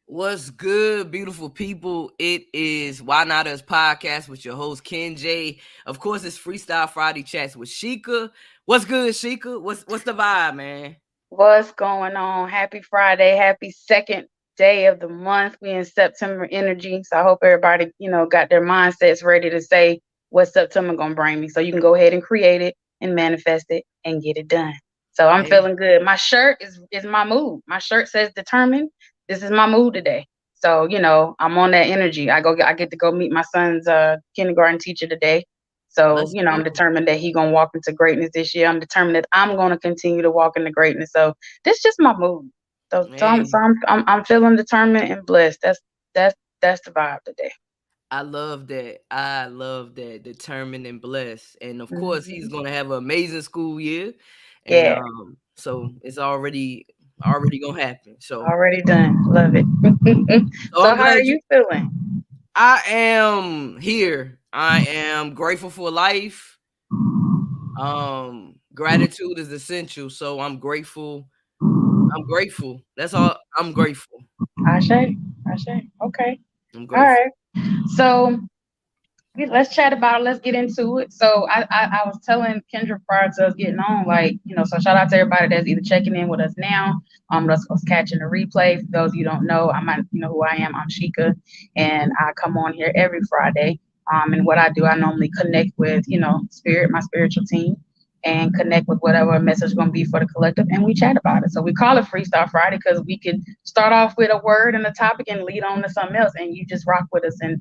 What's good, beautiful people? It is Why Not Us podcast with your host Ken J. Of course, it's Freestyle Friday chats with Sheeka. What's good, Sheeka? What's the vibe, man? What's going on? Happy Friday. Happy second day of the month. We in September energy. So I hope everybody, got their mindsets ready to say what September gonna bring me. So you can go ahead and create it and manifest it and get it done. So I'm Hey, feeling good. My shirt is my mood. My shirt says determined. This is my mood today. So, I'm on that energy. I get to go meet my son's kindergarten teacher today. So, let's I'm go. determined that he gonna walk into greatness this year. I'm determined that I'm gonna continue to walk into greatness. So this just my mood. So Hey, I'm feeling determined and blessed. That's the vibe today. I love that. I love that. Determined and blessed. And of course, he's Hmm. gonna have an amazing school year. And Yeah, so it's already gonna happen. So already done. Love it. so So I'm how are glad you you feeling? I am here. I am grateful for life. Gratitude is essential, so I'm grateful. I'm grateful. That's all. I'm grateful. Ashe, Ashe. Okay. I'm All grateful. right. So let's chat about it. Let's get into it. So I was telling Kendra prior to us getting on, like, so shout out to everybody that's either checking in with us now, that's catching the replay. For those of you who don't know, you know who I am. I'm Sheeka, and I come on here every Friday. And what I do, I normally connect with, spirit, my spiritual team, and connect with whatever message is going to be for the collective, and we chat about it. So we call it Freestyle Friday because we could start off with a word and a topic and lead on to something else, and you just rock with us and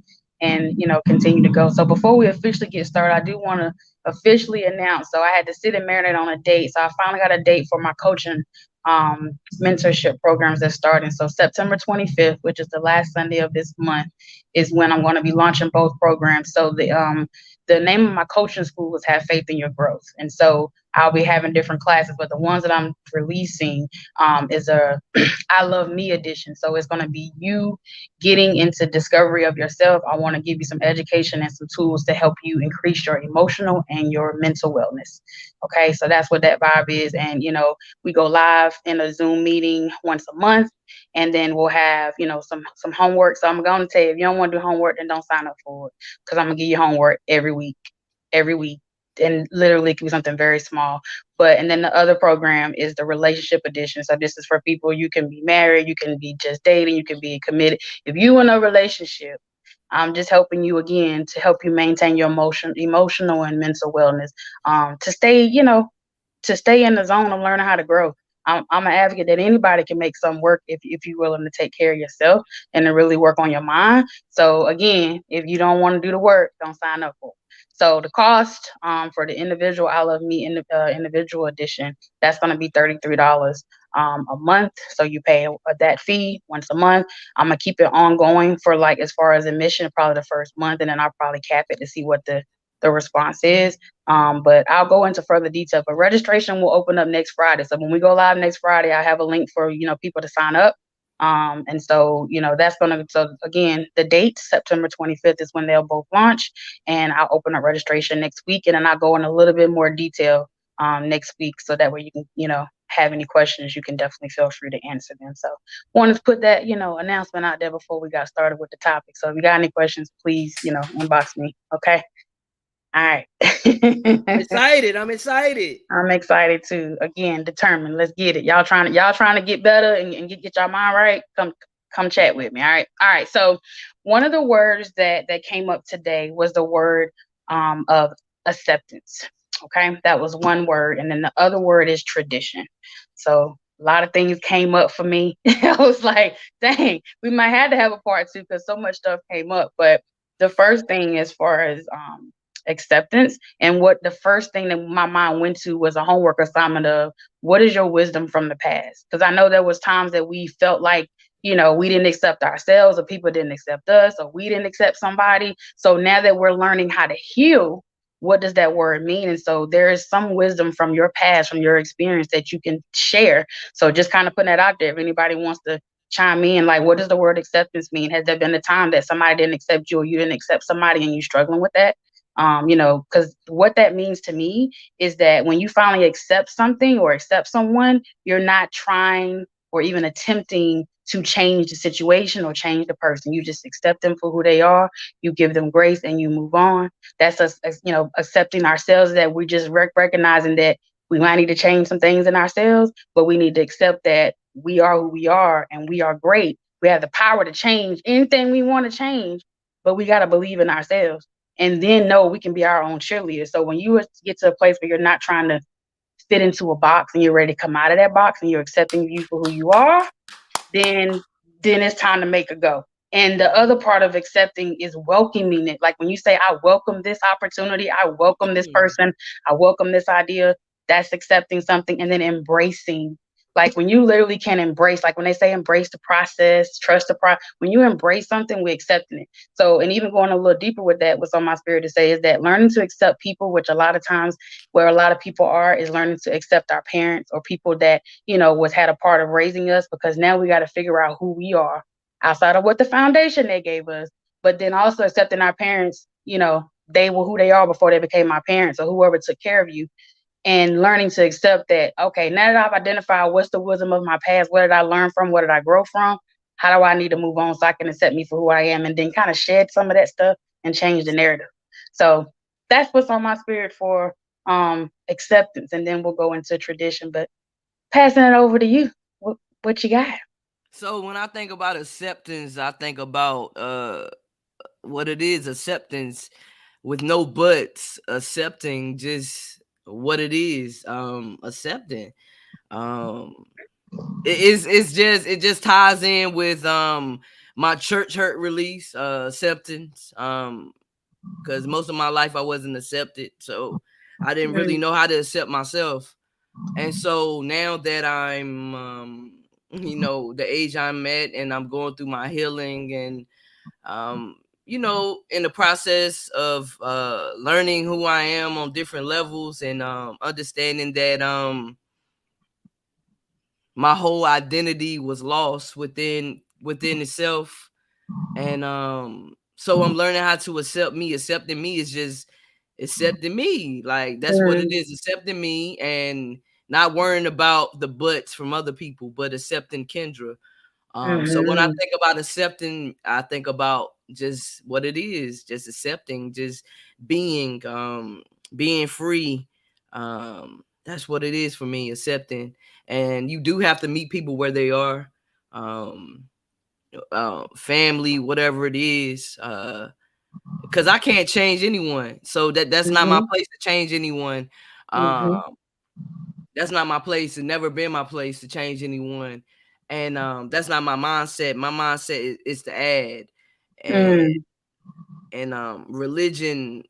continue to go. So before we officially get started, I do want to officially announce. So I had to sit and marinate on a date. So I finally got a date for my coaching mentorship programs that's starting. So September 25th, which is the last Sunday of this month, is when I'm going to be launching both programs. So the name of my coaching school is Have Faith in Your Growth, and so I'll be having different classes. But the ones that I'm releasing is a I Love Me edition. So it's going to be you getting into discovery of yourself. I want to give you some education and some tools to help you increase your emotional and your mental wellness. Okay, so that's what that vibe is. And we go live in a Zoom meeting once a month, and then we'll have some homework. So I'm going to tell you, if you don't want to do homework, then don't sign up for it, because I'm gonna give you homework every week. And literally it can be something very small. But and then the other program is the relationship edition. So this is for people, you can be married, you can be just dating, you can be committed. If you in a relationship, I'm just helping you again to help you maintain your emotional and mental wellness. To stay, to stay in the zone of learning how to grow. I'm an advocate that anybody can make some work if you're willing to take care of yourself and to really work on your mind. So again, if you don't want to do the work, don't sign up for it. So the cost for the individual I Love Me individual edition, that's going to be $33 a month. So you pay that fee once a month. I'm gonna keep it ongoing for, like, as far as admission, probably the first month, and then I'll probably cap it to see what the response is. But I'll go into further detail. But registration will open up next Friday. So when we go live next Friday, I have a link for people to sign up. And so that's gonna. So again, the date September 25th is when they'll both launch, and I'll open up registration next week, and then I'll go in a little bit more detail next week, so that way you can have any questions, you can definitely feel free to answer them. So wanted to put that announcement out there before we got started with the topic. So if you got any questions, please inbox me. Okay. All right. I'm excited. I'm excited. I'm excited too. Again, determined. Let's get it. Y'all trying to get better and get y'all mind right. Come chat with me. All right. All right. So one of the words that came up today was the word of acceptance. Okay. That was one word. And then the other word is tradition. So a lot of things came up for me. I was like, dang, we might have to have a part two because so much stuff came up. But the first thing, as far as acceptance, and what the first thing that my mind went to was a homework assignment of what is your wisdom from the past? Because I know there was times that we felt like we didn't accept ourselves, or people didn't accept us, or we didn't accept somebody. So now that we're learning how to heal, what does that word mean? And so there is some wisdom from your past, from your experience, that you can share. So just kind of putting that out there, if anybody wants to chime in, like, what does the word acceptance mean? Has there been a time that somebody didn't accept you, or you didn't accept somebody, and you're struggling with that? Because what that means to me is that when you finally accept something or accept someone, you're not trying or even attempting to change the situation or change the person. You just accept them for who they are. You give them grace and you move on. That's us, accepting ourselves, that we just recognizing that we might need to change some things in ourselves, but we need to accept that we are who we are and we are great. We have the power to change anything we want to change, but we got to believe in ourselves and then know we can be our own cheerleader. So when you get to a place where you're not trying to fit into a box and you're ready to come out of that box and you're accepting you for who you are, then it's time to make a go. And the other part of accepting is welcoming it. Like when you say, I welcome this opportunity, I welcome this Mm. person, I welcome this idea, that's accepting something. And then embracing. Like when you literally can embrace, like when they say embrace the process, trust the process, when you embrace something, we're accepting it. So, and even going a little deeper with that, what's on my spirit to say is that learning to accept people, which a lot of times where a lot of people are, is learning to accept our parents or people that was had a part of raising us, because now we got to figure out who we are outside of what the foundation they gave us, but then also accepting our parents, they were who they are before they became my parents or whoever took care of you, and learning to accept that, okay, now that I've identified what's the wisdom of my past, what did I learn from, what did I grow from, how do I need to move on so I can accept me for who I am, and then kind of shed some of that stuff and change the narrative. So that's what's on my spirit for acceptance, and then we'll go into tradition. But passing it over to you, what you got? So when I think about acceptance, I think about what it is, acceptance with no buts, accepting just what it is, accepting. Um it just ties in with my church hurt release, acceptance. Because most of my life I wasn't accepted, so I didn't really Mm, know how to accept myself. And so now that I'm the age I'm at and I'm going through my healing and in the process of learning who I am on different levels and understanding that my whole identity was lost within itself. And so I'm learning how to accept me. Accepting me is just accepting me. Like that's what it mm, is, accepting me and not worrying about the buts from other people, but accepting Kendra. So when I mhm, think about accepting, I think about just what it is, just accepting, just being free. That's what it is for me, accepting. And you do have to meet people where they are, um, family, whatever it is, because I can't change anyone. So that's not my mhm, place to change anyone. mhm, Um, that's not my place. It never been my place to change anyone. And that's not my mindset. My mindset is to add. And mm, religion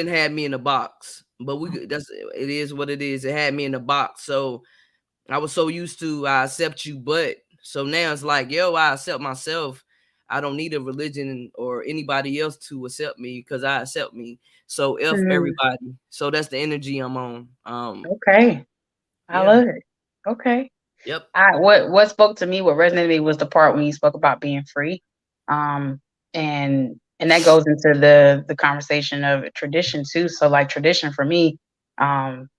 had me in a box. But that's it is what it is. It had me in a box. So I was so used to I accept you, but so now it's like, yo, I accept myself. I don't need a religion or anybody else to accept me because I accept me. So if mm. everybody. So that's the energy I'm on. Okay, I Yeah. love it. Okay. Yep. What spoke to me, what resonated with me was the part when you spoke about being free, and that goes into the conversation of tradition too. So like tradition for me, um,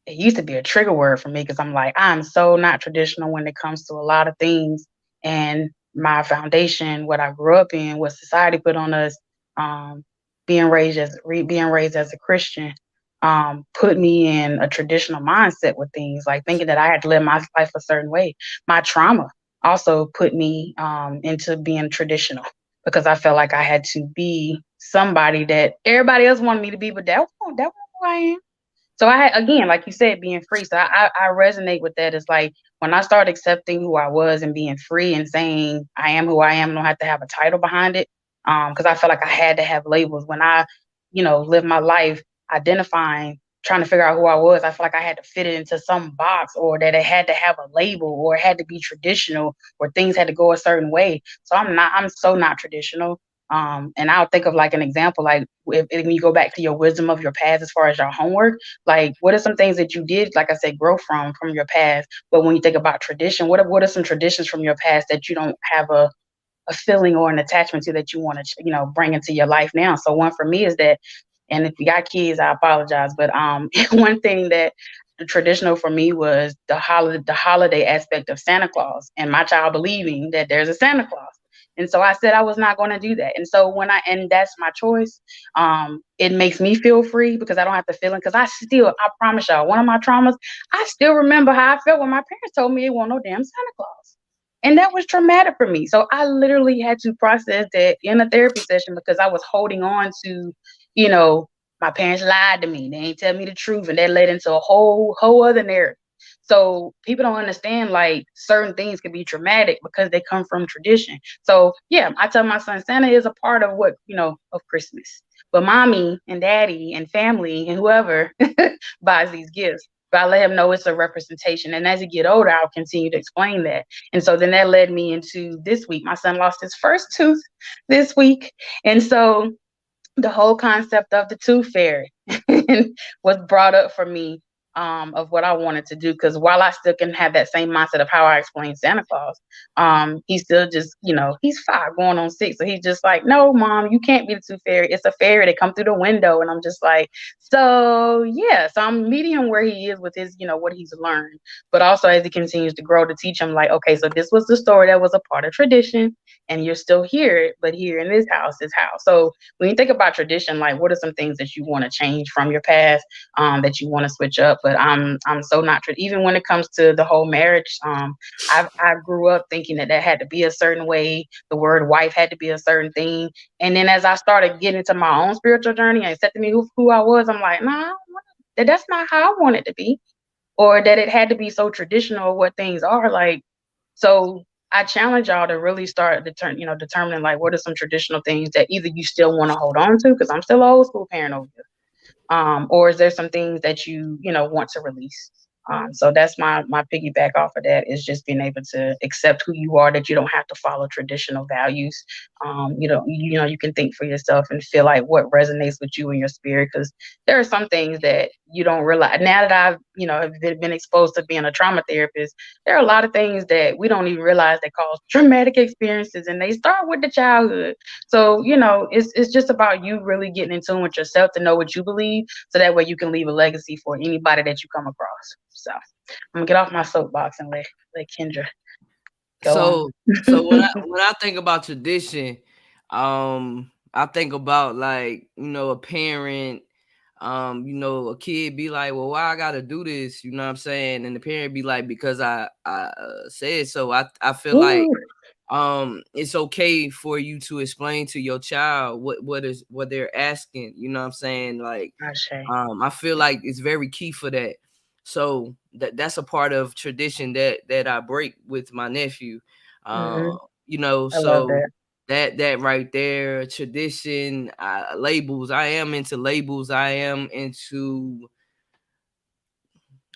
it used to be a trigger word for me because I'm like, I'm so not traditional when it comes to a lot of things. And my foundation, what I grew up in, what society put on us, um, being raised as a Christian, put me in a traditional mindset with things, like thinking that I had to live my life a certain way. My trauma also put me into being traditional because I felt like I had to be somebody that everybody else wanted me to be, but that wasn't who I am. So I had, again, like you said, being free. So I resonate with that. It's like when I started accepting who I was and being free and saying I am who I am, I don't have to have a title behind it. Because I felt like I had to have labels when I, lived my life identifying, trying to figure out who I was. I felt like I had to fit it into some box, or that it had to have a label, or it had to be traditional, or things had to go a certain way. So I'm so not traditional. And I'll think of like an example, like if you go back to your wisdom of your past as far as your homework, like, what are some things that you did, like I said, grow from your past? But when you think about tradition, what are some traditions from your past that you don't have a feeling or an attachment to, that you want to, bring into your life now? So one for me is that, and if you got kids, I apologize, but one thing that the traditional for me was the holiday aspect of Santa Claus and my child believing that there's a Santa Claus. And so I said I was not going to do that. And so and that's my choice. It makes me feel free because I don't have to feel it. Because I promise y'all, one of my traumas, I still remember how I felt when my parents told me it wasn't no damn Santa Claus. And that was traumatic for me. So I literally had to process that in a therapy session because I was holding on to, you know, my parents lied to me. They ain't tell me the truth, and that led into a whole other narrative. So people don't understand like certain things can be traumatic because they come from tradition. So yeah, I tell my son Santa is a part of of Christmas. But mommy and daddy and family and whoever buys these gifts. But I let him know it's a representation. And as he get older, I'll continue to explain that. And so then that led me into this week. My son lost his first tooth this week. And so the whole concept of the tooth fairy was brought up for me, of what I wanted to do. Because while I still can have that same mindset of how I explain Santa Claus, he's still just, he's 5 going on 6. So he's just like, no, mom, you can't be the tooth fairy. It's a fairy that come through the window. And I'm just like, so yeah. So I'm meeting him where he is with his, what he's learned. But also as he continues to grow, to teach him like, okay, so this was the story that was a part of tradition and you're still here, but here in this house is how. So when you think about tradition, like what are some things that you want to change from your past, that you want to switch up? But I'm so not even when it comes to the whole marriage. I grew up thinking that had to be a certain way. The word wife had to be a certain thing. And then as I started getting into my own spiritual journey and accepting me who I was, I'm like, nah, that's not how I want it to be, or that it had to be so traditional what things are like. So I challenge y'all to really start determining like what are some traditional things that either you still want to hold on to, because I'm still an old school parent over here, or is there some things that you want to release? So that's my piggyback off of that, is just being able to accept who you are, that you don't have to follow traditional values. You can think for yourself and feel like what resonates with you and your spirit, because there are some things that you don't realize. Now that I've have been exposed to being a trauma therapist, there are a lot of things that we don't even realize that cause traumatic experiences, and they start with the childhood. So it's just about you really getting in tune with yourself to know what you believe, so that way you can leave a legacy for anybody that you come across. So I'm gonna get off my soapbox and let Kendra go on. So when I think about tradition, I think about like, a parent, a kid be like, well, why I gotta do this? You know what I'm saying? And the parent be like, because I said so. I feel like Ooh, it's okay for you to explain to your child what they're asking. You know what I'm saying? Like, Ashe. I feel like it's very key for that. So that's a part of tradition that I break with my nephew. Hmm. Uh, I love so that. that right there, tradition, labels. I am into labels. I am.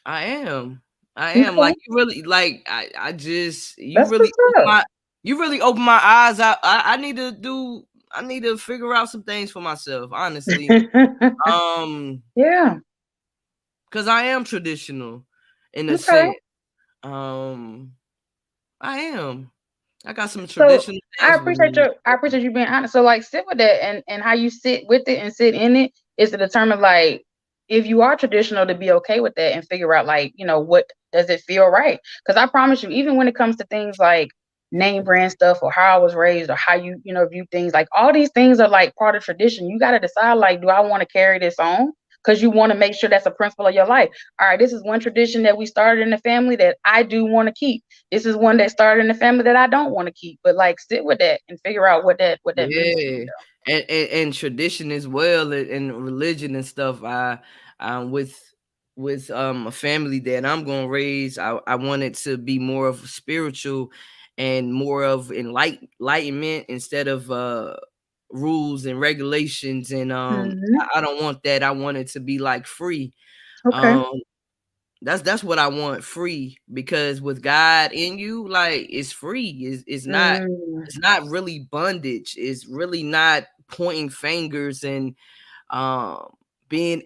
I am Okay, like you really like I just that's what's up. you really open my eyes. I need to figure out some things for myself, honestly. Um, Yeah. because I am traditional in a Okay. sense. Um, I am. I got some So traditional things with me. I appreciate you being honest. So like sit with that, and how you sit with it and sit in it is to determine like if you are traditional, to be okay with that and figure out like, what does it feel right? Because I promise you, even when it comes to things like name brand stuff or how I was raised or how you view things, like all these things are like part of tradition. You gotta decide like, do I want to carry this on? Because you want to make sure that's a principle of your life. All right, this is one tradition that we started in the family that I do want to keep. This is one that started in the family that I don't want to keep. But like sit with that and figure out what that means to you Yeah, and tradition as well, and religion and stuff. With a family that I'm gonna raise, I want it to be more of spiritual and more of enlightenment instead of rules and regulations. And though. I don't want that. I want it to be like free. Okay. Um, that's what I want, free, because with God in you, like it's free. Mm, It's not really bondage. It's really not pointing fingers and um being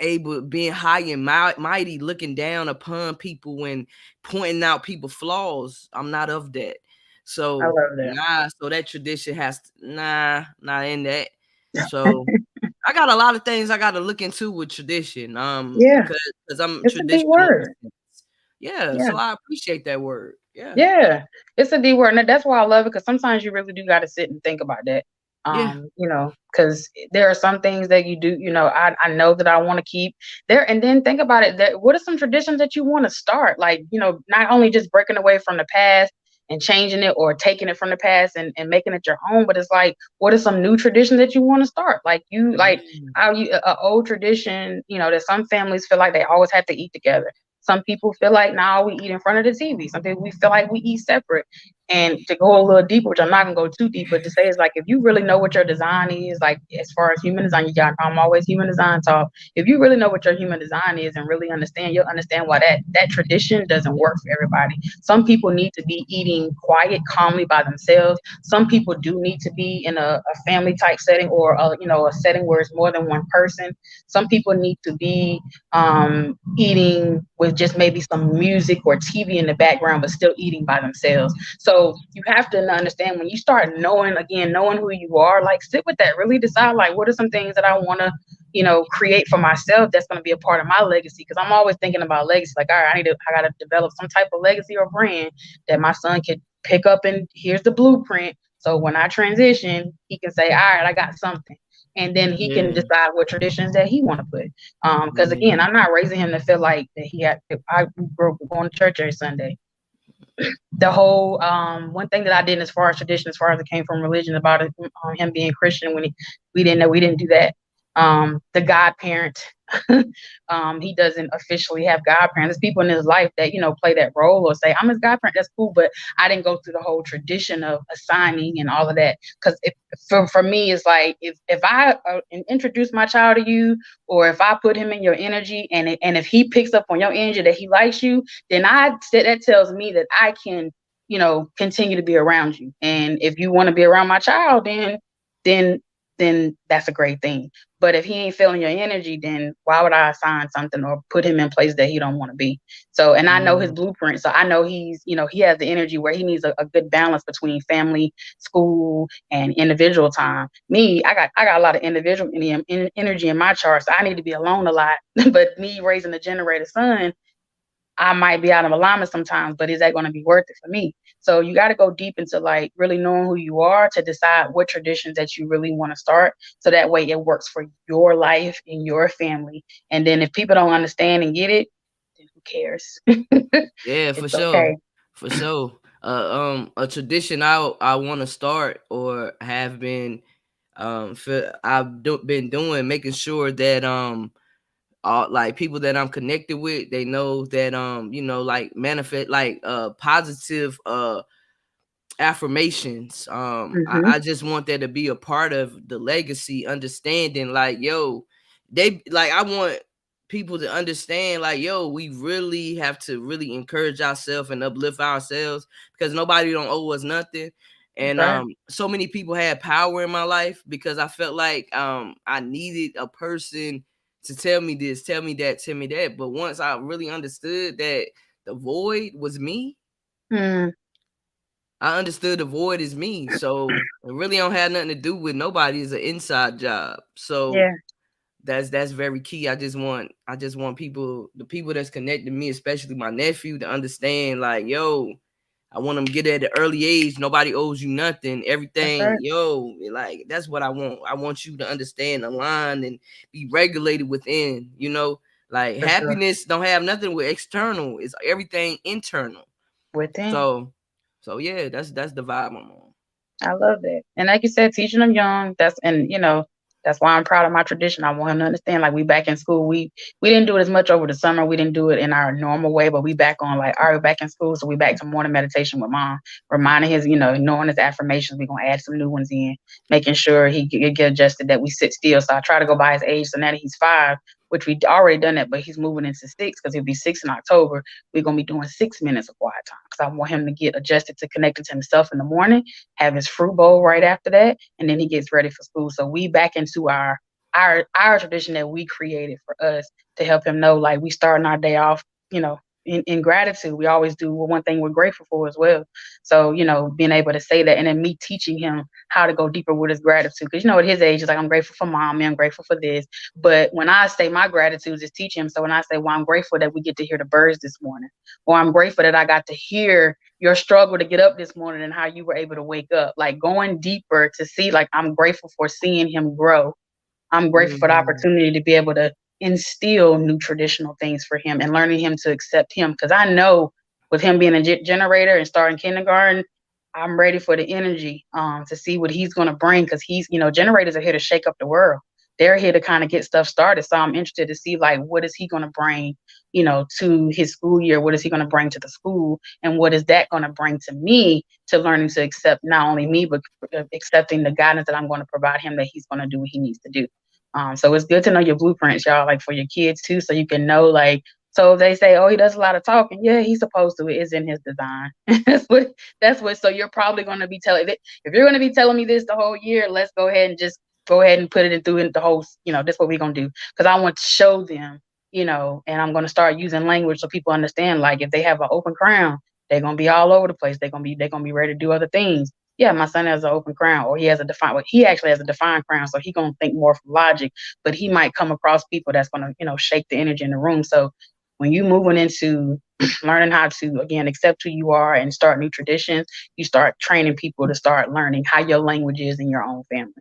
high and mighty, looking down upon people and pointing out people flaws. I'm not of that. I So love that. nah, so that tradition has not in that. So I got a lot of things I gotta look into with tradition. Yeah, Because I'm it's a D traditional in a word. sense. Yeah, Yeah. so I appreciate that word. Yeah. Yeah, it's a D word, and that's why I love it. Because sometimes you really do got to sit and think about that. Yeah. Because there are some things that you do. I know that I want to keep there, and then think about it. That what are some traditions that you want to start? Like, not only just breaking away from the past and changing it, or taking it from the past and making it your own, but it's like, what are some new traditions that you want to start? Like, Mm. how you a old tradition. That some families feel like they always have to eat together. Some people feel like now we eat in front of the TV. Some people we feel like we eat separate. And to go a little deeper, which I'm not gonna go too deep, but to say is like, if you really know what your design is, like as far as human design, I'm always human design talk. If you really know what your human design is and really understand, you'll understand why that tradition doesn't work for everybody. Some people need to be eating quiet, calmly by themselves. Some people do need to be in a family type setting, or a setting where it's more than one person. Some people need to be eating with just maybe some music or TV in the background, but still eating by themselves. So you have to understand, when you start knowing who you are, like sit with that, really decide like, what are some things that I want to, create for myself that's going to be a part of my legacy. Because I'm always thinking about legacy. Like, all right, I got to develop some type of legacy or brand that my son could pick up, and here's the blueprint. So when I transition, he can say, all right, I got something. And then he can Yeah. decide what traditions that he want to put. Because Yeah. again, I'm not raising him to feel like that he had. I grew up going to church every Sunday. The whole one thing that I did as far as tradition, as far as it came from religion, about it, him being Christian, when we didn't know, we didn't do that. The godparent, he doesn't officially have godparents. There's people in his life that play that role or say I'm his godparent. That's cool, but I didn't go through the whole tradition of assigning and all of that. Because for me, it's like, if I introduce my child to you, or if I put him in your energy, and if he picks up on your energy that he likes you, then that tells me that I can, continue to be around you. And if you want to be around my child, then that's a great thing. But if he ain't feeling your energy, then why would I assign something or put him in place that he don't want to be? So, and I know his Yeah. blueprint. So I know he has the energy where he needs a good balance between family, school, and individual time. Me, I got a lot of individual energy in my chart, so I need to be alone a lot. But me raising a generator son, I might be out of alignment sometimes, but is that going to be worth it for me? So you got to go deep into like really knowing who you are to decide what traditions that you really want to start. So that way it works for your life and your family. And then if people don't understand and get it, then who cares? Yeah, for It's sure. okay. For sure. A tradition I want to start or have been been doing, making sure that all like people that I'm connected with, they know that like manifest like positive affirmations. Hmm. I just want that to be a part of the legacy, understanding like, yo, they like I want people to understand like, yo, we really have to really encourage ourselves and uplift ourselves because nobody don't owe us nothing. That's And right. so many people had power in my life because I felt like I needed a person to tell me this, tell me that, tell me that. But once I really understood that the void was me, Mm, I understood the void is me. So it really don't have nothing to do with nobody. It's an inside job. So yeah, that's very key. I just want people, the people that's connected to me, especially my nephew, to understand like, yo, I want them to get at an early age. Nobody owes you nothing. that's Everything, right. yo, like that's what I want. I want you to understand the line and be regulated within, like For sure. happiness don't have nothing with external. It's everything internal. Within. So yeah, that's the vibe I'm on. I love that. And like you said, teaching them young, that's why I'm proud of my tradition. I want him to understand, like, we back in school. We didn't do it as much over the summer. We didn't do it in our normal way, but we back on like, all right, back in school. So we back to morning meditation with mom, reminding his, knowing his affirmations. We're gonna add some new ones in, making sure he get adjusted that we sit still. So I try to go by his age. So now that he's 5, which we already done that, but he's moving into 6 because he'll be 6 in October. We're gonna be doing 6 minutes of quiet time because I want him to get adjusted to connecting to himself in the morning, have his fruit bowl right after that, and then he gets ready for school. So we back into our tradition that we created for us to help him know, like, we starting our day off, you know, in gratitude. We always do one thing we're grateful for as well. So, being able to say that, and then me teaching him how to go deeper with his gratitude. Because, at his age, it's like, I'm grateful for mommy, I'm grateful for this. But when I say my gratitude is teaching him. So when I say, well, I'm grateful that we get to hear the birds this morning, or I'm grateful that I got to hear your struggle to get up this morning and how you were able to wake up, like going deeper to see, like, I'm grateful for seeing him grow. I'm grateful for the Mhm. opportunity to be able to instill new traditional things for him and learning him to accept him. Because I know with him being a generator and starting kindergarten, I'm ready for the energy to see what he's going to bring. Because generators are here to shake up the world. They're here to kind of get stuff started. So I'm interested to see, like, what is he going to bring, to his school year? What is he going to bring to the school? And what is that going to bring to me, to learning to accept not only me, but accepting the guidance that I'm going to provide him, that he's going to do what he needs to do. So it's good to know your blueprints, y'all, like for your kids too, so you can know, like, so if they say, oh, he does a lot of talking, yeah, he's supposed to. It is in his design. That's what. So you're probably going to be telling it. If you're going to be telling me this the whole year, let's go ahead and just go ahead and put it in through in the whole. That's what we're gonna do, because I want to show them. And I'm going to start using language so people understand. Like, if they have an open crown, they're gonna be all over the place. They're gonna be ready to do other things. Yeah, my son has an open crown, or he has a defined. Well, he actually has a defined crown, so he gonna think more from logic. But he might come across people that's gonna, shake the energy in the room. So when you moving into learning how to, again, accept who you are and start new traditions, you start training people to start learning how your language is in your own family.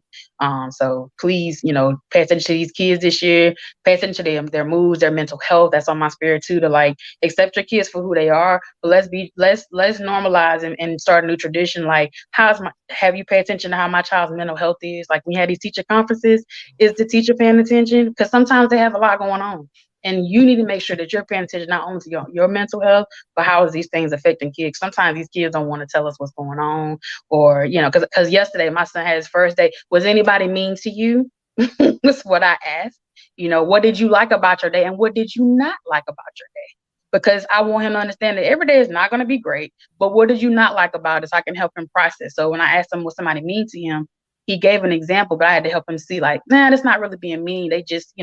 So please, pay attention to these kids this year. Pay attention to them, their moods, their mental health. That's on my spirit too. To, like, accept your kids for who they are, but let's normalize and start a new tradition. Like, have you pay attention to how my child's mental health is? Like, we had these teacher conferences. Is the teacher paying attention? Because sometimes they have a lot going on. And you need to make sure that you're paying attention not only to your mental health, but how is these things affecting kids. Sometimes these kids don't want to tell us what's going on, or, because yesterday my son had his first day. Was anybody mean to you? That's what I asked. What did you like about your day, and what did you not like about your day? Because I want him to understand that every day is not going to be great, but what did you not like about it, so I can help him process. So when I asked him what somebody mean to him, he gave an example, but I had to help him see, like, nah, that's not really being mean. They just,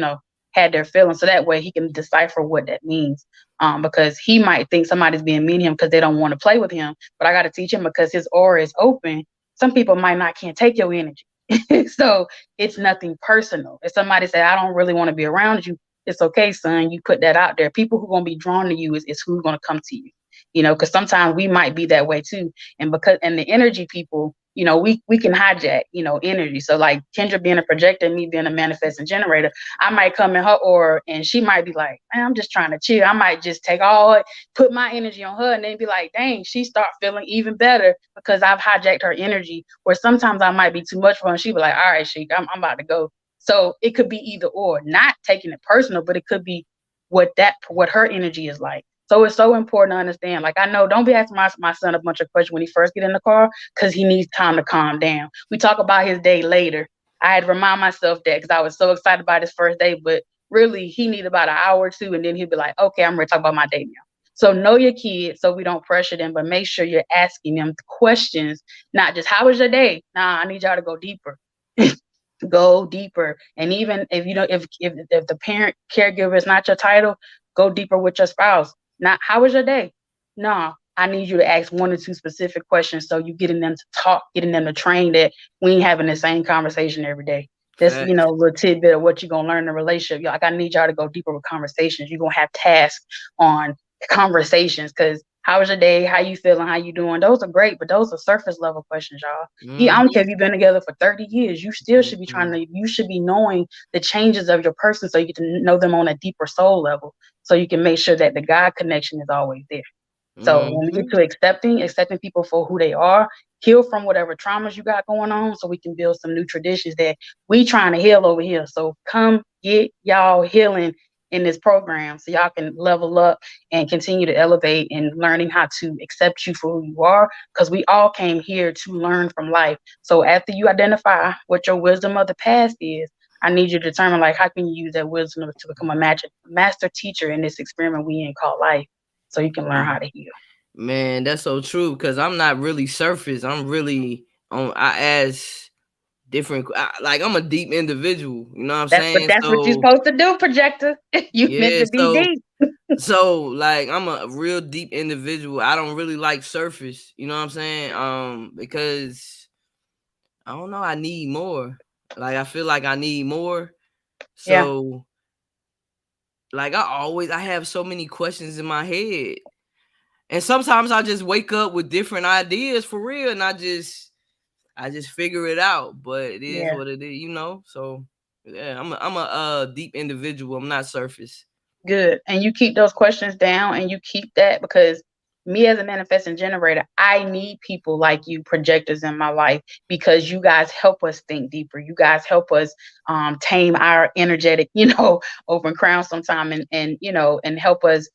had their feelings. So that way he can decipher what that means. Because he might think somebody's being mean to him because they don't want to play with him. But I got to teach him, because his aura is open. Some people might not can't take your energy. So it's nothing personal. If somebody say, I don't really want to be around you, it's okay, son. You put that out there. People who are going to be drawn to you is who's going to come to you. Because sometimes we might be that way too. And the energy people, we can hijack, energy. So like Kendra being a projector, me being a manifesting generator, I might come in her aura and she might be like, man, I'm just trying to chill. I might just put my energy on her, and then be like, dang, she start feeling even better because I've hijacked her energy. Or sometimes I might be too much for her, and she be like, all right, Sheeka, I'm about to go. So it could be either or, not taking it personal, but it could be what her energy is like. So it's so important to understand. Like, I know, don't be asking my son a bunch of questions when he first get in the car, because he needs time to calm down. We talk about his day later. I had to remind myself that, because I was so excited about his first day, but really he need about an hour or two, and then he'll be like, okay, I'm ready to talk about my day now. So know your kids so we don't pressure them, but make sure you're asking them questions, not just how was your day? Nah, I need y'all to go deeper. Go deeper. And even if if the parent caregiver is not your title, go deeper with your spouse. Not how was your day? No, I need you to ask one or two specific questions, so you getting them to talk, getting them to train, that we ain't having the same conversation every day. That's, a Facts. little tidbit of what you're gonna learn in a relationship. Like, I need y'all to go deeper with conversations. You're gonna have tasks on conversations, because how was your day? How you feeling? How you doing? Those are great, but those are surface level questions, y'all. Yeah, I don't Mhm. care if you've been together for 30 years. You still should be Mhm. you should be knowing the changes of your person, so you get to know them on a deeper soul level, so you can make sure that the God connection is always there. So when we get Mhm. to accepting people for who they are, heal from whatever traumas you got going on, so we can build some new traditions that we trying to heal over here. So come get y'all healing in this program, so y'all can level up and continue to elevate and learning how to accept you for who you are, because we all came here to learn from life. So after you identify what your wisdom of the past is, I need you to determine, like, how can you use that wisdom to become a master teacher in this experiment we in called life, so you can learn how to heal. Man, that's so true, because I'm not really surface. I'm really on. I ask different. Like, I'm a deep individual. You know what I'm That's what saying? that's what you're So supposed to do, projector. You meant yeah. to be So deep. So like I'm a real deep individual. I don't really like surface, you know what I'm saying? Because I don't know, I need more. Like I feel like I need more. Yeah, So like I have so many questions in my head. And sometimes I just wake up with different ideas for real and I just figure it out, but it is yeah. what it is, you know? So yeah, I'm a deep individual. I'm not surface. Good. And you keep those questions down and you keep that because me as a manifesting generator, I need people like you, projectors in my life, because you guys help us think deeper. You guys help us tame our energetic, open crown sometime and help us.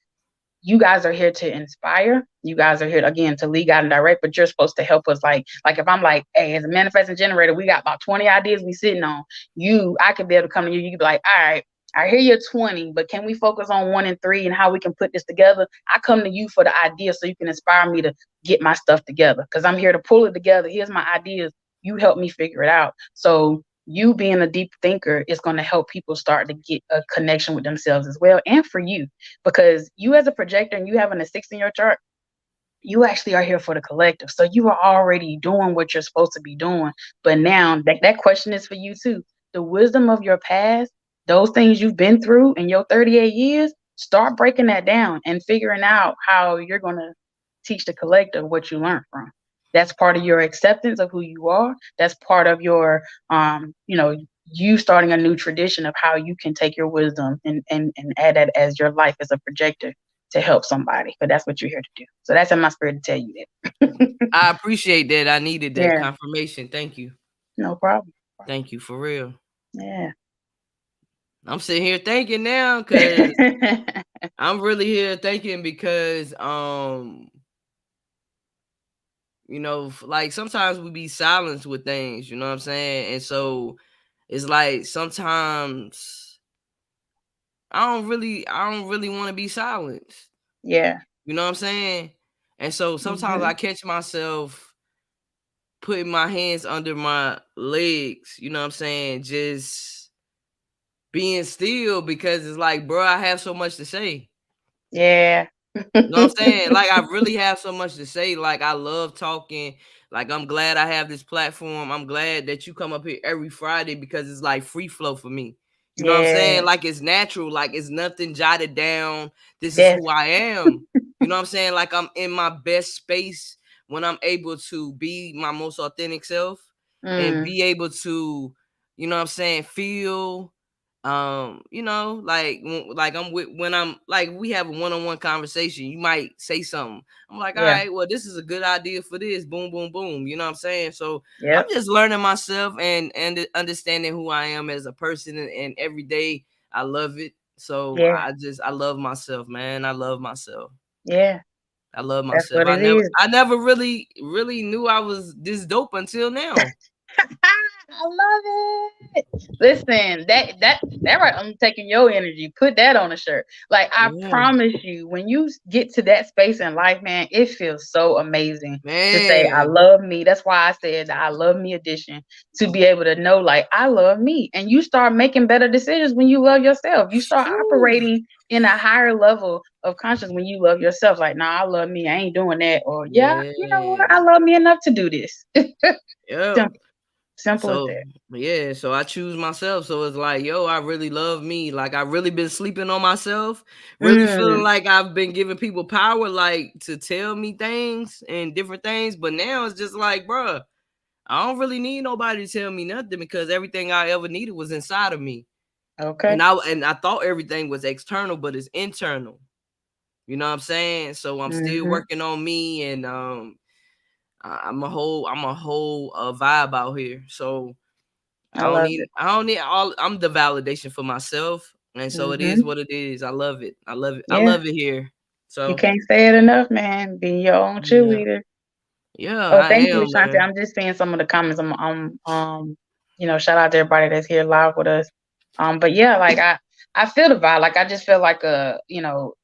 You guys are here to inspire. You guys are here again to lead, guide, and direct. But you're supposed to help us. Like if I'm like, hey, as a manifesting generator, we got about 20 ideas we sitting on. I could be able to come to you. You could be like, all right, I hear you're 20, but can we focus on 1 and 3 and how we can put this together? I come to you for the idea so you can inspire me to get my stuff together because I'm here to pull it together. Here's my ideas. You help me figure it out. So you being a deep thinker is going to help people start to get a connection with themselves as well, and for you, because you as a projector and you having a 6 in your chart, you actually are here for the collective. So you are already doing what you're supposed to be doing. But now that question is for you too. The wisdom of your past, those things you've been through in your 38 years, start breaking that down and figuring out how you're going to teach the collective what you learned from. That's part of your acceptance of who you are. That's part of your, you starting a new tradition of how you can take your wisdom and add that as your life as a projector to help somebody. But that's what you're here to do. So that's in my spirit to tell you that. I appreciate that. I needed that Yeah, confirmation. Thank you. no problem. Thank you for real. Yeah. I'm sitting here thinking now because I'm really here thinking because like sometimes we be silenced with things, you know what I'm saying? And so it's like sometimes I don't really want to be silenced. Yeah. You know what I'm saying? And so sometimes Hmm. I catch myself putting my hands under my legs, you know what I'm saying? Just being still because it's like, bro, I have so much to say. Yeah. You know what I'm saying? Like I really have so much to say. Like I love talking. Like I'm glad I have this platform. I'm glad that you come up here every Friday because it's like free flow for me. You know what I'm saying? Yeah. Like it's natural. Like it's nothing jotted down. This is That's who I am. You know what I'm saying? Like I'm in my best space when I'm able to be my most authentic self and mm, be able to, you know what I'm saying, feel like I'm with when I'm like we have a one-on-one conversation, you might say something, I'm like, all yeah. right, well, this is a good idea for this, boom boom boom, you know what I'm saying? So I'm Yep. just learning myself and understanding who I am as a person, and every day I love it. So Yeah. I love myself, man. I love myself. Yeah. I love That's myself. what i it never is. i never really knew I was this dope until now. I love it. Listen, that right, I'm taking your energy. Put that on a shirt. Like I Yeah, promise you, when you get to that space in life, man, it feels so amazing to say I man. love me. That's why I said the I love me edition, to be able to know like I love me. And you start making better decisions when you love yourself. You start Whew. operating in a higher level of conscience when you love yourself. Like, nah, I love me. I ain't doing that. Or yeah, you know what? I Yes. love me enough to do this. Yep. Simple. Simple as So that. yeah, so I choose myself. So it's like, yo, I really love me. Like I really been sleeping on myself, really feeling Mm, like I've been giving people power, like to tell me things and different things. But now it's just like, bruh, I don't really need nobody to tell me nothing because everything I ever needed was inside of me. And okay. I thought everything was external, but it's internal. You know what I'm saying? So I'm still Mhm. working on me, and I'm a whole vibe out here. So I love it. I don't need all I'm the validation for myself. And so it is Mhm. what it is. I love it. I love it. I Yeah. love it here. You So can't say it enough, man. Be your own yeah. cheerleader. Yeah, Oh, I thank you, am, Ashante. man. I'm just seeing some of the comments. Shout out to everybody that's here live with us. But yeah, like I feel the vibe. Like I just feel like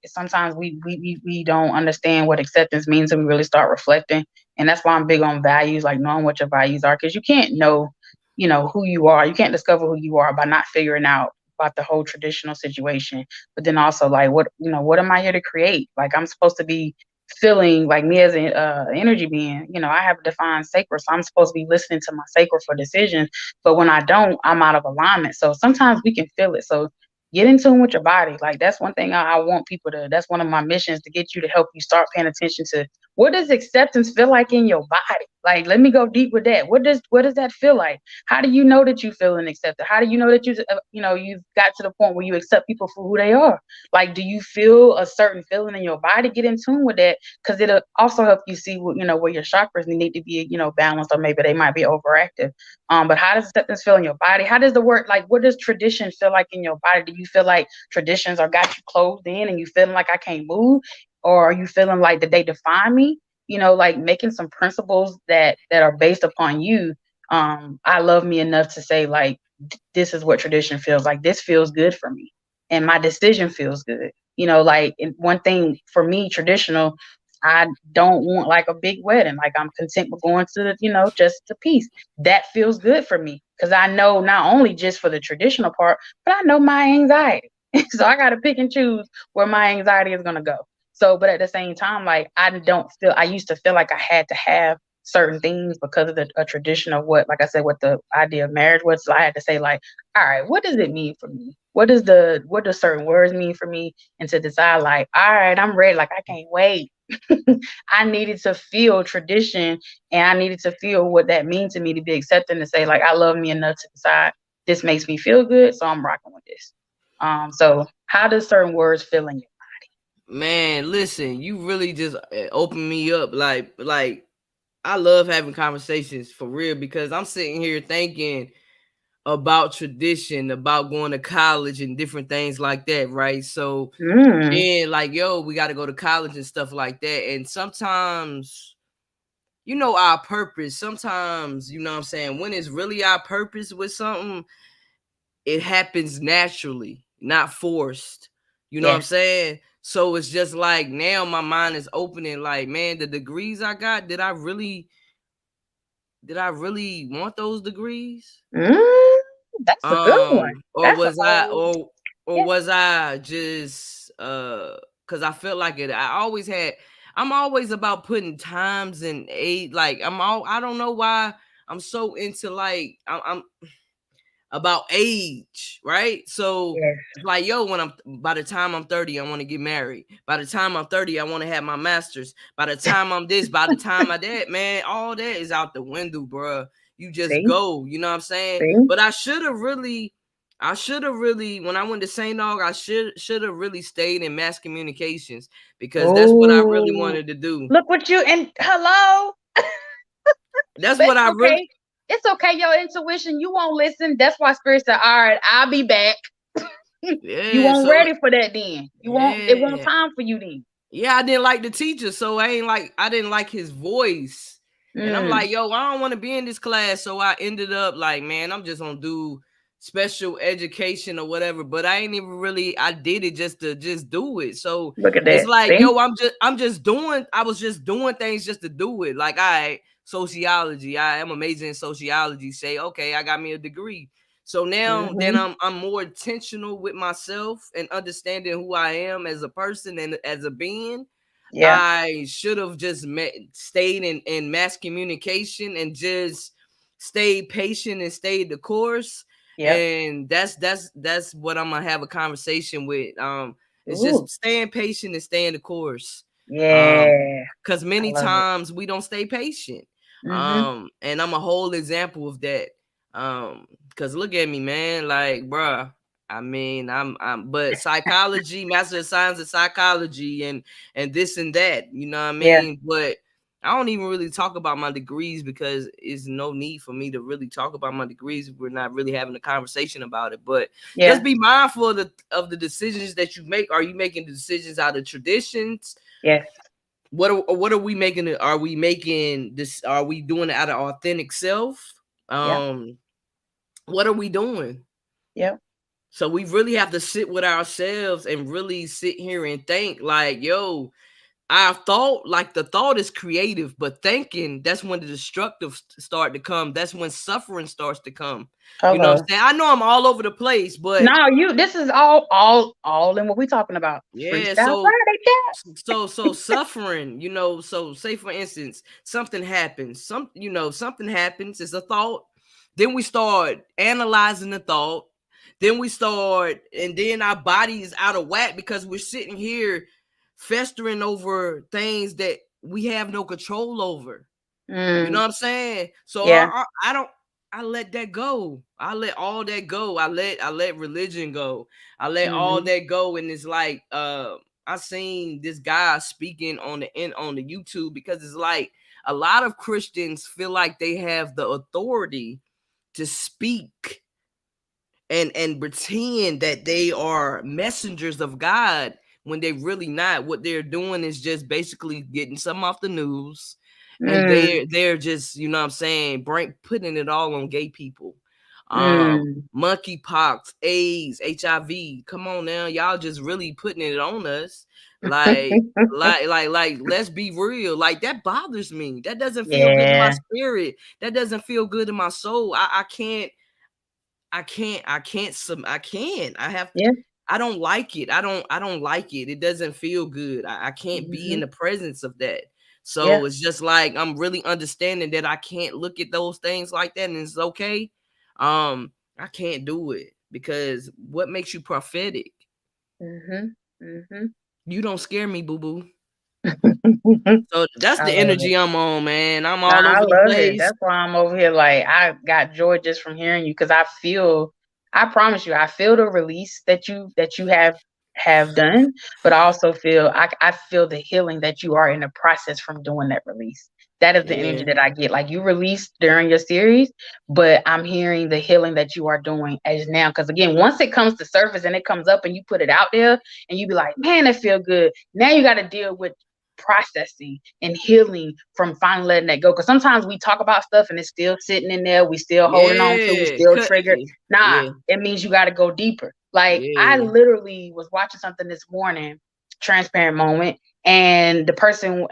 sometimes we don't understand what acceptance means until we really start reflecting. And that's why I'm big on values, like knowing what your values are, because you can't know, who you are. You can't discover who you are by not figuring out about the whole traditional situation, but then also like what am I here to create? Like I'm supposed to be feeling like me as an energy being. I have a defined sacral, so I'm supposed to be listening to my sacral for decisions. But when I don't, I'm out of alignment. So sometimes we can feel it. So get in tune with your body. Like that's one thing I want people to. That's one of my missions to get you to help you start paying attention to what does acceptance feel like in your body. Like let me go deep with that. What does that feel like? How do you know that you feeling accepted? How do you know that you've got to the point where you accept people for who they are? Like, do you feel a certain feeling in your body? Get in tune with that because it'll also help you see where your chakras need to be balanced, or maybe they might be overactive. But how does acceptance feel in your body? How does the word like what does tradition feel like in your body? Do you feel like traditions are got you closed in and you feeling like I can't move, or are you feeling like that they define me? Like making some principles that are based upon you. I love me enough to say like this is what tradition feels like. This feels good for me, and my decision feels good. Like and one thing for me, traditional. I don't want like a big wedding. Like I'm content with going to just the piece. That feels good for me because I know not only just for the traditional part, but I know my anxiety. So I got to pick and choose where my anxiety is gonna go. So, but at the same time, like I don't feel. I used to feel like I had to have certain things because of a tradition of what, like I said, what the idea of marriage was. So I had to say like, all right, what does it mean for me? What does certain words mean for me? And to decide like, all right, I'm ready. Like I can't wait. I needed to feel tradition, and I needed to feel what that means to me to be accepting to say like I love me enough to decide this makes me feel good, so I'm rocking with this. So how does certain words feel in you? Man, listen, you really just opened me up. Like I love having conversations for real because I'm sitting here thinking about tradition, about going to college and different things like that, right? So Mm, then like, yo, we got to go to college and stuff like that. And sometimes, our purpose, sometimes, what I'm saying, when it's really our purpose with something, it happens naturally, not forced. You know what I'm yes. saying? So it's just like now my mind is opening, like, man, the degrees I got, did I really want those degrees? Mm, that's a good one. Or That's a was I whole or yeah. was I just because I felt like it. I'm always about putting times and aid, like I don't know why I'm so into like I'm about age, right? So Yes. it's like, yo, when I'm by the time I'm 30, I want to get married. By the time I'm 30, I want to have my master's. By the time I'm this, by the time I that, man, all that is out the window, bro. You just See, go, you know what I'm saying? see. But I should have really, when I went to St. Aug, I should have really stayed in mass communications because that's what I really Oh, wanted to do. look what you and hello. That's But what it's I really, okay. It's okay. Your intuition, you won't listen. That's why Spirit said, "All right, I'll be back." You yeah. won't So ready for that then. You won't. It won't yeah. time for you then. Yeah, I didn't like the teacher, so I didn't like his voice. And I'm Mm, like, yo, I don't want to be in this class. So I ended up like, man, I'm just gonna do special education or whatever. But I ain't even really I did it just to just do it. So look at it's that. like, See. yo, I was just doing things just to do it. Like, sociology. I am amazing in sociology. Say, okay, I got me a degree. So now then Hmm. I'm more intentional with myself and understanding who I am as a person and as a being. Yeah. I should have just stayed in mass communication and just stayed patient and stayed the course. Yep. And that's what I'm gonna have a conversation with. It's Ooh. just staying patient and staying the course. Yeah. Because I many love it. times we don't stay patient. Hmm. And I'm a whole example of that. Because look at me, man, like, bruh. I mean, but psychology, master of science in psychology, and this and that, you know what I Yeah. mean? But I don't even really talk about my degrees because it's no need for me to really talk about my degrees if we're not really having a conversation about it. But just Yeah. be mindful of the decisions that you make. Are you making decisions out of traditions? Yes. What are we making it? Are we making this? Are we doing it out of authentic self? Yeah. Um, what are we doing? Yep. So we really have to sit with ourselves and really sit here and think like, yo, I thought, like, the thought is creative, but thinking, that's when the destructive start to come. That's when suffering starts to come. You know what Okay. I'm saying? I know I'm all over the place, but No, this is all in what we talking about. yeah, Freestyle Friday, chat. so suffering, so say for instance, something happens, something happens, it's a thought. Then we start analyzing the thought. Then we start, and then our body is out of whack because we're sitting here festering over things that we have no control over. You know Mm, what I'm saying? So yeah. I don't, I let that go. I let all that go. I let religion go. I let all Mhm. that go. And it's like I seen this guy speaking on the YouTube, because it's like a lot of Christians feel like they have the authority to speak and pretend that they are messengers of God when they really not. What they're doing is just basically getting something off the news, and Mm, they're just, you know what I'm saying, putting it all on gay people. mm. Monkeypox, AIDS, HIV. Come on now, y'all just really putting it on us. Like, let's be real. Like, that bothers me. That doesn't feel good in my Yeah. spirit. That doesn't feel good in my soul. I can't. I have to. Yeah. I don't like it. I don't like it. It doesn't feel good. I can't be in Mhm. the presence of that. So Yeah. it's just like I'm really understanding that I can't look at those things like that, and it's okay. I can't do it, because what makes you prophetic? Mhm. Mhm. You don't scare me, boo boo. I So that's the love it. energy I'm on, man. I'm Nah, all I over the love it. place. That's why I'm over here like I got joy just from hearing you because I promise you, I feel the release that you have done, but I also feel I feel the healing that you are in the process from doing that release. That is the energy Yeah, that I get. Like you released during your series, but I'm hearing the healing that you are doing as now. Because again, once it comes to surface and it comes up and you put it out there and you be like, man, it feel good. Now you got to deal with processing and healing from finally letting that go. Because sometimes we talk about stuff and it's still sitting in there, we still holding on to, we yeah, still triggered. Nah, yeah, it means you got to go deeper. Like I yeah, literally was watching something this morning, transparent moment, and the person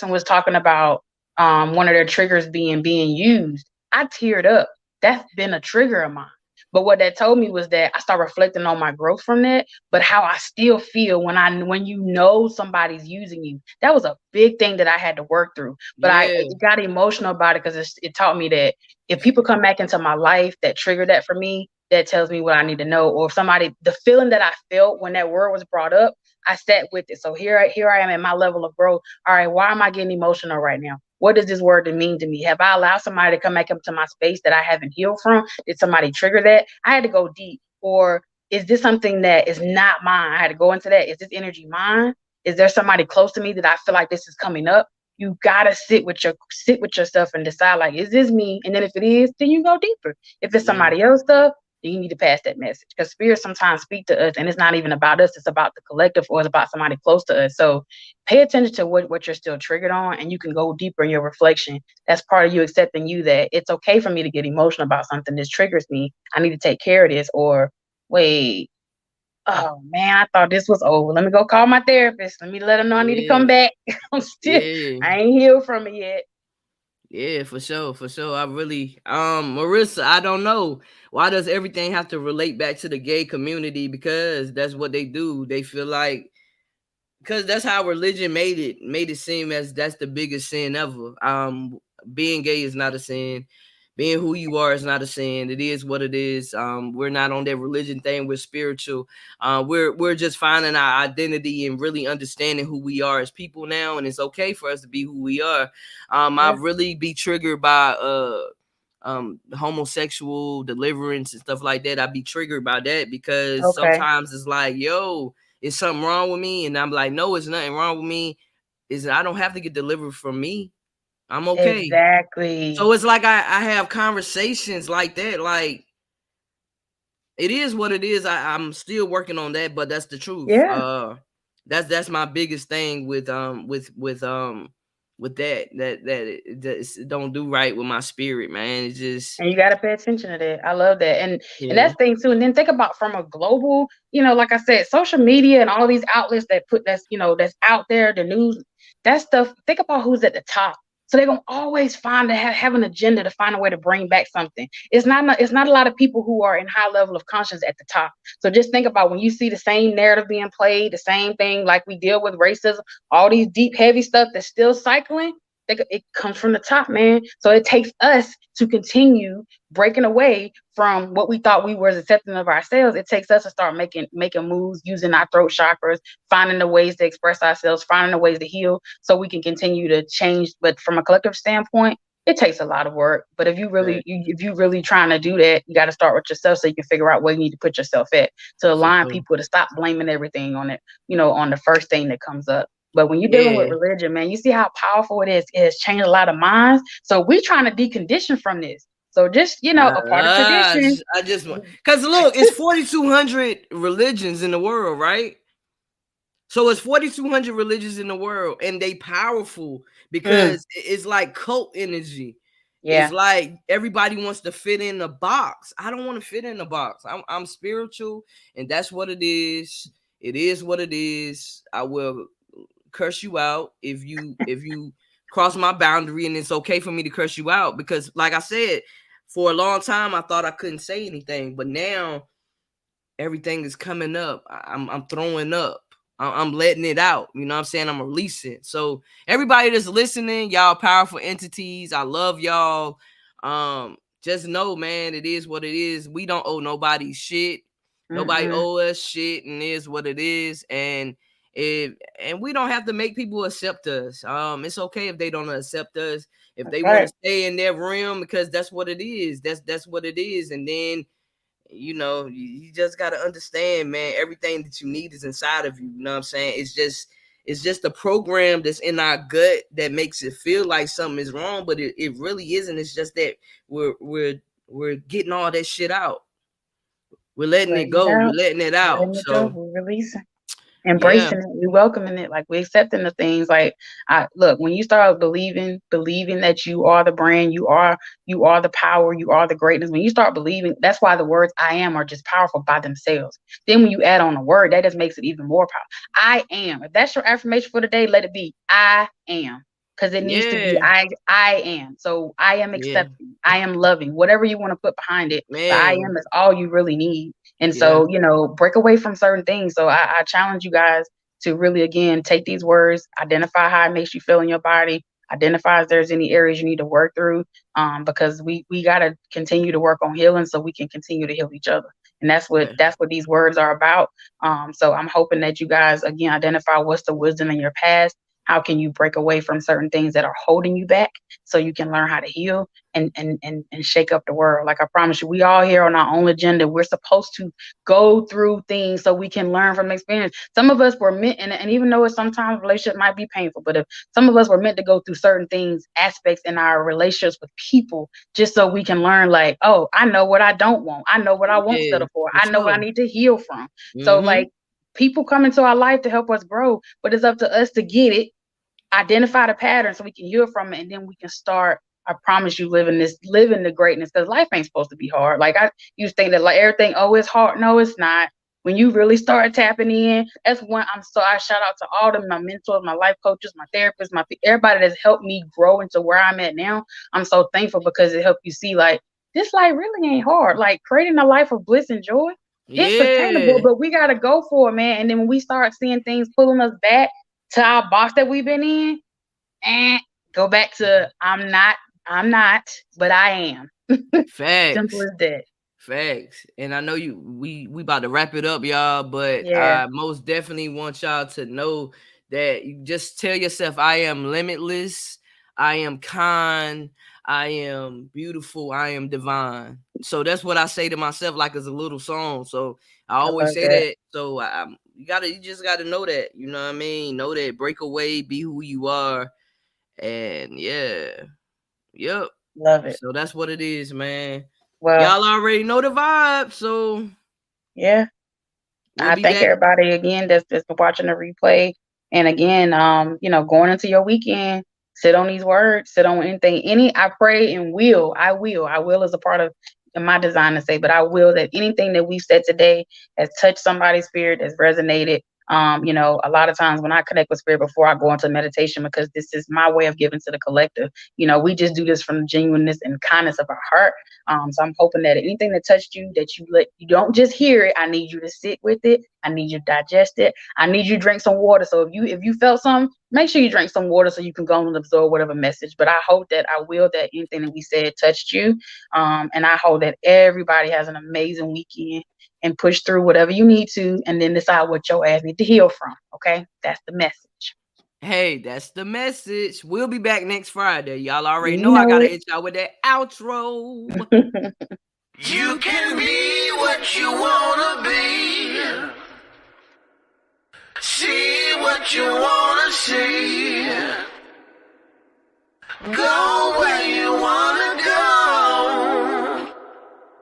was talking about one of their triggers being used. I teared up. That's been a trigger of mine. But what that told me was that I started reflecting on my growth from that, but how I still feel when you know somebody's using you. That was a big thing that I had to work through. But I yeah, it got emotional about it because it taught me that if people come back into my life that trigger that for me, that tells me what I need to know. Or if somebody, the feeling that I felt when that word was brought up, I sat with it. So here I am at my level of growth. All right, why am I getting emotional right now? What does this word mean to me? Have I allowed somebody to come back up to my space that I haven't healed from? Did somebody trigger that? I had to go deep. Or is this something that is not mine? I had to go into that. Is this energy mine? Is there somebody close to me that I feel like this is coming up? You gotta sit with yourself and decide like, is this me? And then if it is, then you go deeper. If it's yeah. somebody else stuff, then you need to pass that message. Because spirits sometimes speak to us and it's not even about us, it's about the collective or it's about somebody close to us. So pay attention to what you're still triggered on and you can go deeper in your reflection. That's part of you accepting you that it's okay for me to get emotional about something. This triggers me. I need to take care of this. Or wait, oh man, I thought this was over. Let me go call my therapist. Let me let him know I need to come Yeah, back. I'm still, yeah, I ain't healed from it yet. yeah, for sure, for sure. I really, Marissa, I don't know. Why does everything have to relate back to the gay community? Because that's what they do. They feel like, because that's how religion made it seem as that's the biggest sin ever. Being gay is not a sin. Being who you are is not a sin. It is what it is. We're not on that religion thing. We're spiritual. We're just finding our identity and really understanding who we are as people now, and it's okay for us to be who we are. I Yeah. really be triggered by homosexual deliverance and stuff like that. I be triggered by that because Okay. sometimes it's like, yo, is something wrong with me? And I'm like, no, it's nothing wrong with me. Is I don't have to get delivered from me. I'm okay. Exactly. So it's like I have conversations like that. Like, it is what it is. I'm still working on that, but that's the truth. Yeah. That's my biggest thing with with it don't do right with my spirit, man. It's just And you got to pay attention to that. I love that. And yeah, that's thing too. And then think about from a global, like I said, social media and all these outlets that put that's out there, the news, that stuff. Think about who's at the top. So they're gonna always find to have an agenda to find a way to bring back something. It's not a lot of people who are in high level of conscience at the top. So just think about when you see the same narrative being played, the same thing like we deal with racism, all these deep, heavy stuff that's still cycling. It comes from the top, man. So it takes us to continue breaking away from what we thought we were accepting of ourselves. It takes us to start making moves, using our throat chakras, finding the ways to express ourselves, finding the ways to heal, so we can continue to change. But from a collective standpoint, it takes a lot of work. But right, if you really trying to do that, you got to start with yourself, so you can figure out where you need to put yourself at, to for align sure. people to stop blaming everything on it, on the first thing that comes up. But when you're dealing with Yeah. religion, man, you see how powerful it is. It has changed a lot of minds. So we're trying to decondition from this. So just, a part of tradition. I just want, cause look, it's 4,200 religions in the world, right? So it's 4,200 religions in the world, and they powerful Mm, because it's like cult energy. It's yeah, like everybody wants to fit in a box. I don't want to fit in a box. I'm spiritual, and that's what it is. It is what it is. I will curse you out if you cross my boundary, and it's okay for me to curse you out, because like I said, for a long time I thought I couldn't say anything, but now everything is coming up. I'm throwing up. I'm letting it out. You know what I'm saying? I'm releasing. So everybody that's listening, y'all powerful entities. I love y'all. Just know, man, it is what it is. We don't owe nobody shit. Nobody mm-mm, owe us shit, and it is what it is. If and we don't have to make people accept us. It's okay if they don't accept us. If that's they want to right. stay in their realm, because that's what it is. That's what it is. And then you just got to understand, man, everything that you need is inside of you. You know what I'm saying? It's just a program that's in our gut that makes it feel like something is wrong, but it really isn't. It's just that we're getting all that shit out. We're letting it Letting it go. We're out, letting it out. letting it go, So we're releasing. yeah, Embracing it, we welcoming it, like we accepting the things. Like, I look, when you start believing that you are the brand, you are the power, you are the greatness. When you start believing, that's why the words I am are just powerful by themselves. Then when you add on a word, that just makes it even more powerful. I am. If that's your affirmation for the day, let it be I am. Because it needs to be yeah, I am. So I am yeah, accepting. I am loving. Whatever you want to put behind it. The I man, am is all you really need. And yeah, so, break away from certain things. So I challenge you guys to really, again, take these words, identify how it makes you feel in your body, identify if there's any areas you need to work through, because we got to continue to work on healing so we can continue to heal each other. And that's what yeah, that's what these words are about. So I'm hoping that you guys, again, identify what's the wisdom in your past. How can you break away from certain things that are holding you back, so you can learn how to heal and shake up the world? Like I promise you, we all here on our own agenda. We're supposed to go through things so we can learn from experience. Some of us were meant, and even though it sometimes relationship might be painful, but if some of us were meant to go through certain things, aspects in our relationships with people, just so we can learn, like, oh, I know what I don't want. I know what I won't yeah, settle for. for I know what I sure. need to heal from. So, Mm-hmm. like, people come into our life to help us grow, but it's up to us to get it, identify the pattern so we can heal from it, and then we can start. I promise you, living the greatness, because life ain't supposed to be hard. Like, I used to think that, like, everything, oh, it's hard. No, it's not. When you really start tapping in, that's when I shout out to all of my mentors, my life coaches, my therapists, everybody that's helped me grow into where I'm at now. I'm so thankful, because it helped you see, like, this life really ain't hard. Like, creating a life of bliss and joy, it's attainable, Yeah, but we gotta go for it, man. And then when we start seeing things pulling us back to our box that we've been in, and go back to I'm not, but I am. Simple facts. as that. Facts. And I know we about to wrap it up, y'all, but Yeah, I most definitely want y'all to know that you just tell yourself, I am limitless, I am kind, I am beautiful, I am divine. So that's what I say to myself, like it's a little song. So I I always love say that. that. So you just gotta know that. You know what I mean? Know that, break away, be who you are. And yeah. Yep. Love it. So that's what it is, man. Well, Y'all already know the vibe, so yeah. we'll I be thank back. everybody again that's been watching the replay. And again, going into your weekend, sit on these words, sit on anything. I pray and I will is a part of my design to say, but I will that anything that we've said today has touched somebody's spirit, has resonated. A lot of times when I connect with spirit before I go into meditation, because this is my way of giving to the collective. We just do this from the genuineness and kindness of our heart. So I'm hoping that anything that touched you, that you don't just hear it. I need you to sit with it. I need you to digest it. I need you to drink some water. So if you felt something, make sure you drink some water so you can go and absorb whatever message. But I hope that that anything that we said touched you. And I hope that everybody has an amazing weekend and push through whatever you need to, and then decide what your ass need to heal from. Okay, that's the message. Hey, that's the message. We'll be back next Friday. Y'all already You know I know gotta it. hit y'all with that outro. You can be what you wanna be. See what you wanna see. Go where you wanna go.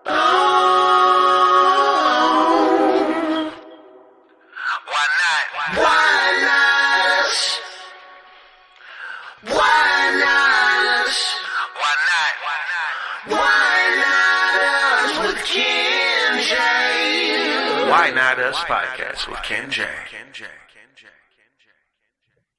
Oh. Why not? Why not us? Why not us? Why not? Why not us with Ken J? Why Not Us podcast with Ken J.